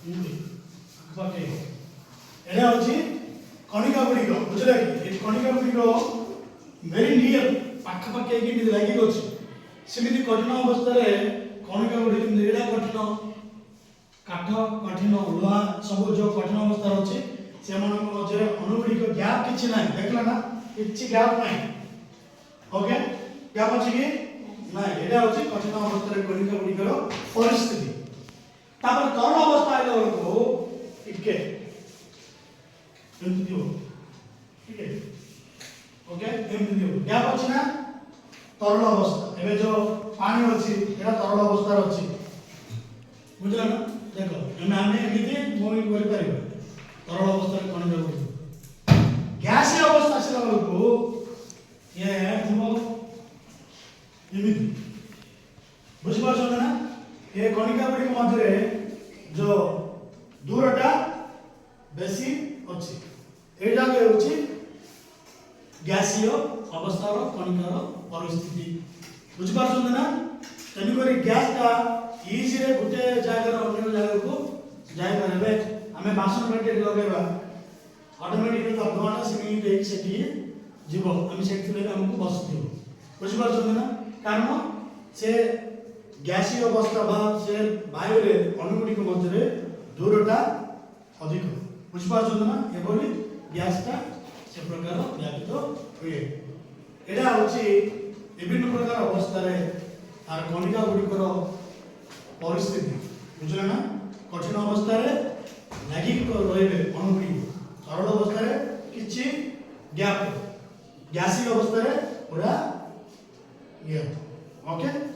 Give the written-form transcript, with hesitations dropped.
ଆଖପାଖେ ଏଇଟା ହେଉଛି କଣିକା ଗୁଡ଼ିକ ବୁଝିଲେ କି ଏ କଣିକା ଗୁଡ଼ିକ ଭେରି ନିୟର ପାଖାପାଖି ହେଇକି ଲାଗିକି ଅଛି ସେମିତି କଠିନ ଅବସ୍ଥାରେ କଣିକା ଗୁଡ଼ିକ ଏଇଟା କଠିନ କାଠ କଠିନ ଲୁହା ସବୁ ଯେଉଁ କଠିନ ଅବସ୍ଥାରେ ଅଛି ସେମାନଙ୍କ ମଧ୍ୟରେ ଅଣୁ ଗୁଡ଼ିକ ଗ୍ୟାପ୍ କିଛି ନାହିଁ ଦେଖିଲେ ନା କିଛି ଗ୍ୟାପ୍ ନାହିଁ ଓକେ ଗ୍ୟାପ୍ ଅଛି କି ନାଇଁ ଏଇଟା ହେଉଛି କଠିନ ଅବସ୍ଥାରେ କଣିକା ଗୁଡ଼ିକର ପରିସ୍ଥିତି ତାପରେ ତରଳ ଅବସ୍ଥା ଆଇଲା ବେଳକୁ ଟିକେ ଏମିତି ଥିବ ठीक है ओके एमती दियो ग्याप अछि ना तरल अवस्था एबे जो पानी अछि एटा तरल अवस्था अछि बुझला ना देखो एमे आमे एमिति मूविंग करि परिबा तरल अवस्था रे कोन जाउ गैसीय अवस्था से को ये थमो एमिति बुझ पाछो ना ये कणिका गुडी मध्य जो दूरटा बेसी अछि एटा के होछि गैसीय अवस्थार कणिकार परिस्थिति बुझ पाछन ना तनि करी गैस का इजी रे गुटे जगह अन्य जगह को जाय परबे हमें बासन पेटे लगेबा ऑटोमेटिकली तापमान सेमी देख सेठी जीव हम सेठी ले हमको बस दियो बुझ पाछन ना कारण से गैसीय अवस्था बा से वायु रे अणुगुडी को मध्य रे दूरता अधिक बुझ पाछन ना ए बोली गैस का से प्रकार व्यापित हुए एटा होची विभिन्न प्रकार अवस्था रे तार कणिका गुडिकर परिस्थिति बुझला ना कठिन अवस्था रे लागि रहिबे अणुगुडी सरल अवस्था रे किछि गैप गैसीय अवस्था रे पूरा ये ओके